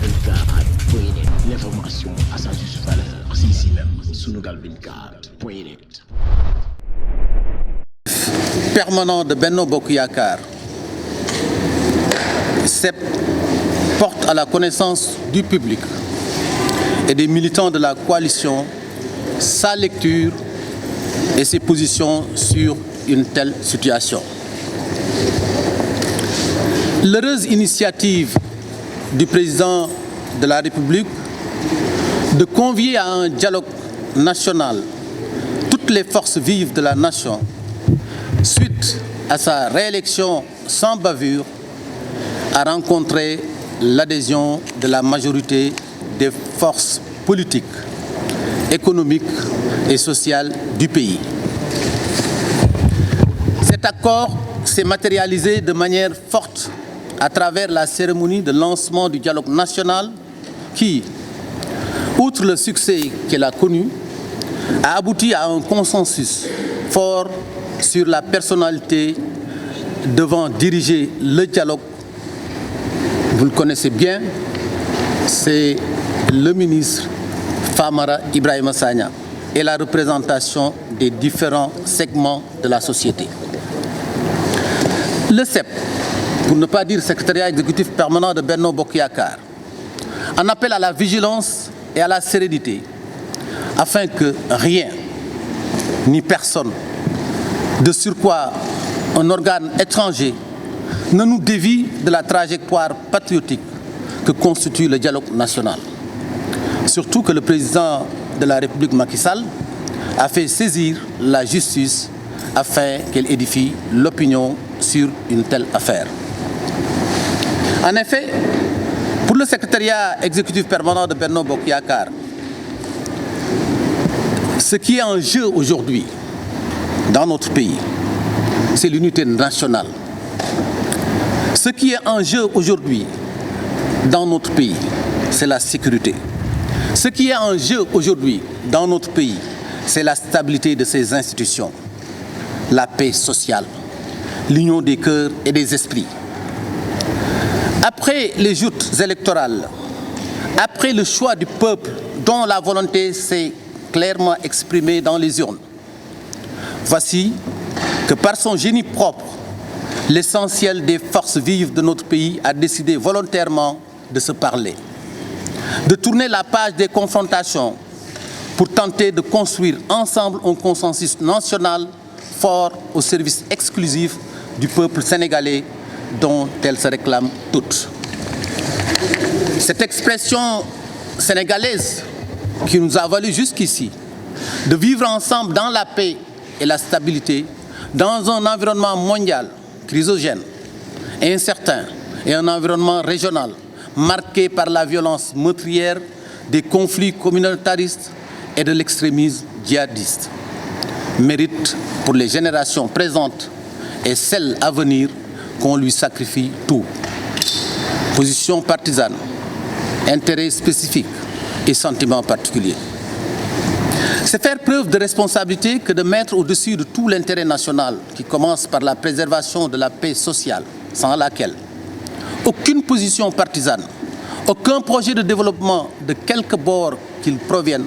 Sunugal24.net. L'information à sa juste valeur, c'est ici même. Sunugal24.net. Permanent de Benno Bokk Yakaar, CEP porte à la connaissance du public et des militants de la coalition sa lecture et ses positions sur une telle situation. L'heureuse initiative du président de la République de convier à un dialogue national toutes les forces vives de la nation suite à sa réélection sans bavure a rencontré l'adhésion de la majorité des forces politiques, économiques et sociales du pays. Cet accord s'est matérialisé de manière forte à travers la cérémonie de lancement du dialogue national qui, outre le succès qu'elle a connu, a abouti à un consensus fort sur la personnalité devant diriger le dialogue. Vous le connaissez bien, c'est le ministre Famara Ibrahima Sagna et la représentation des différents segments de la société. Le CEP, pour ne pas dire secrétariat exécutif permanent de Benno Bokk Yakaar, en appelle à la vigilance et à la sérénité afin que rien ni personne, de surcroît un organe étranger, ne nous dévie de la trajectoire patriotique que constitue le dialogue national. Surtout que le président de la République Macky Sall a fait saisir la justice afin qu'elle édifie l'opinion sur une telle affaire. En effet, pour le secrétariat exécutif permanent de Benno Bokk Yakaar, ce qui est en jeu aujourd'hui dans notre pays, c'est l'unité nationale. Ce qui est en jeu aujourd'hui dans notre pays, c'est la sécurité. Ce qui est en jeu aujourd'hui dans notre pays, c'est la stabilité de ses institutions, la paix sociale, l'union des cœurs et des esprits. Après les joutes électorales, après le choix du peuple dont la volonté s'est clairement exprimée dans les urnes, voici que par son génie propre, l'essentiel des forces vives de notre pays a décidé volontairement de se parler, de tourner la page des confrontations pour tenter de construire ensemble un consensus national fort au service exclusif du peuple sénégalais dont elles se réclament toutes. Cette expression sénégalaise qui nous a valu jusqu'ici de vivre ensemble dans la paix et la stabilité dans un environnement mondial chrysogène et incertain et un environnement régional marqué par la violence meurtrière des conflits communautaristes et de l'extrémisme djihadiste mérite pour les générations présentes et celles à venir qu'on lui sacrifie tout. Position partisane, intérêts spécifiques et sentiments particuliers. C'est faire preuve de responsabilité que de mettre au-dessus de tout l'intérêt national qui commence par la préservation de la paix sociale, sans laquelle aucune position partisane, aucun projet de développement de quelque bord qu'il provienne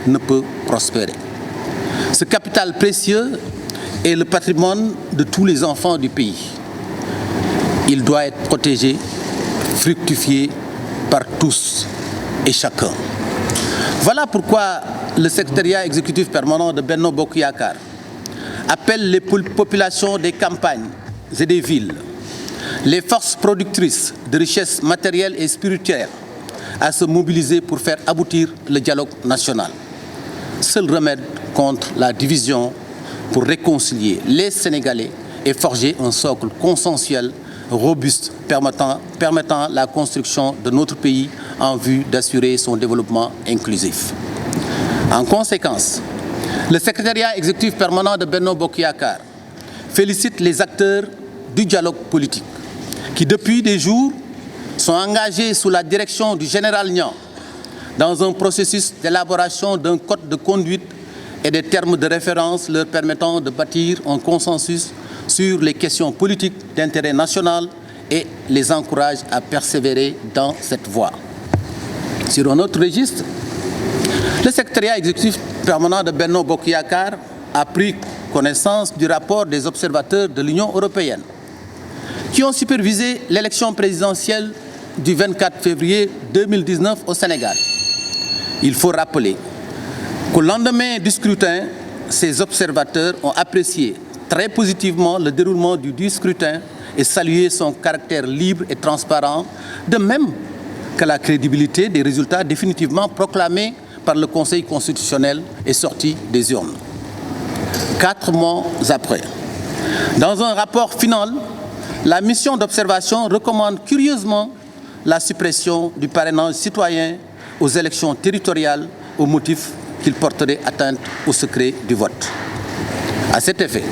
ne peut prospérer. Ce capital précieux est le patrimoine de tous les enfants du pays. Il doit être protégé, fructifié par tous et chacun. Voilà pourquoi le secrétariat exécutif permanent de Benno Bokk Yakaar appelle les populations des campagnes et des villes, les forces productrices de richesses matérielles et spirituelles à se mobiliser pour faire aboutir le dialogue national. Seul remède contre la division pour réconcilier les Sénégalais et forger un socle consensuel robuste permettant la construction de notre pays en vue d'assurer son développement inclusif. En conséquence, le secrétariat exécutif permanent de Benno Bokk Yakaar félicite les acteurs du dialogue politique qui, depuis des jours, sont engagés sous la direction du général Niang dans un processus d'élaboration d'un code de conduite et des termes de référence leur permettant de bâtir un consensus sur les questions politiques d'intérêt national et les encourage à persévérer dans cette voie. Sur un autre registre, le secrétariat exécutif permanent de Benno Bokk Yakaar a pris connaissance du rapport des observateurs de l'Union européenne qui ont supervisé l'élection présidentielle du 24 février 2019 au Sénégal. Il faut rappeler qu'au lendemain du scrutin, ces observateurs ont apprécié très positivement le déroulement du scrutin et salué son caractère libre et transparent, de même que la crédibilité des résultats définitivement proclamés par le Conseil constitutionnel et sortis des urnes. 4 mois après, dans un rapport final, la mission d'observation recommande curieusement la suppression du parrainage citoyen aux élections territoriales au motif qu'il porterait atteinte au secret du vote. À cet effet,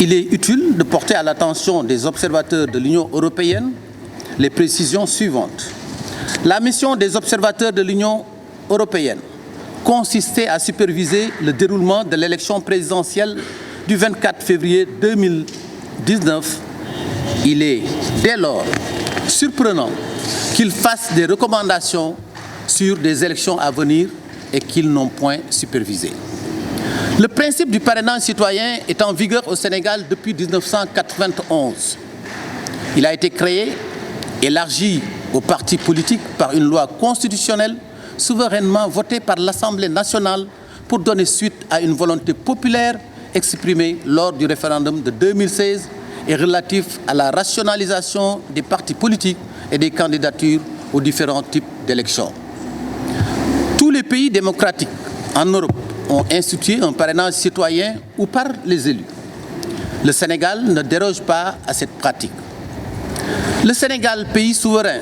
il est utile de porter à l'attention des observateurs de l'Union européenne les précisions suivantes. La mission des observateurs de l'Union européenne consistait à superviser le déroulement de l'élection présidentielle du 24 février 2019. Il est dès lors surprenant qu'ils fassent des recommandations sur des élections à venir et qu'ils n'ont point supervisé. Le principe du parrainage citoyen est en vigueur au Sénégal depuis 1991. Il a été créé, élargi aux partis politiques par une loi constitutionnelle souverainement votée par l'Assemblée nationale pour donner suite à une volonté populaire exprimée lors du référendum de 2016 et relatif à la rationalisation des partis politiques et des candidatures aux différents types d'élections. Tous les pays démocratiques en Europe ont institué un parrainage citoyen ou par les élus. Le Sénégal ne déroge pas à cette pratique. Le Sénégal, pays souverain,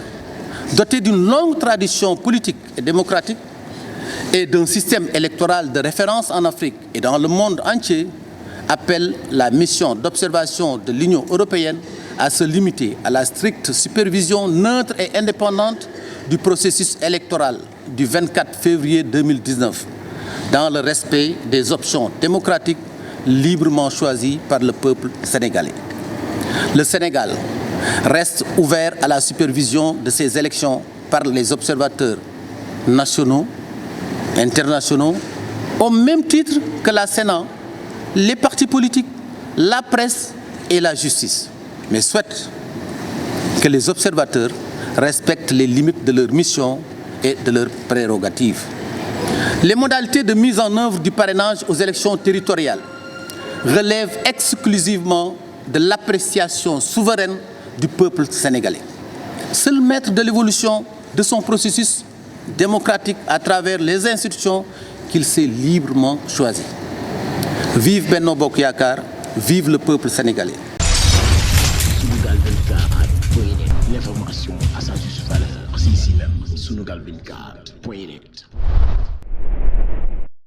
doté d'une longue tradition politique et démocratique et d'un système électoral de référence en Afrique et dans le monde entier, appelle la mission d'observation de l'Union européenne à se limiter à la stricte supervision neutre et indépendante du processus électoral du 24 février 2019, dans le respect des options démocratiques librement choisies par le peuple sénégalais. Le Sénégal reste ouvert à la supervision de ces élections par les observateurs nationaux, internationaux, au même titre que la Sénat, les partis politiques, la presse et la justice, mais souhaite que les observateurs respectent les limites de leur mission et de leurs prérogatives. Les modalités de mise en œuvre du parrainage aux élections territoriales relèvent exclusivement de l'appréciation souveraine du peuple sénégalais, seul maître de l'évolution de son processus démocratique à travers les institutions qu'il s'est librement choisies. Vive Benno Bokk Yakaar, vive le peuple sénégalais. L'information à sa juste valeur, c'est ici même, Sunugal 24.net.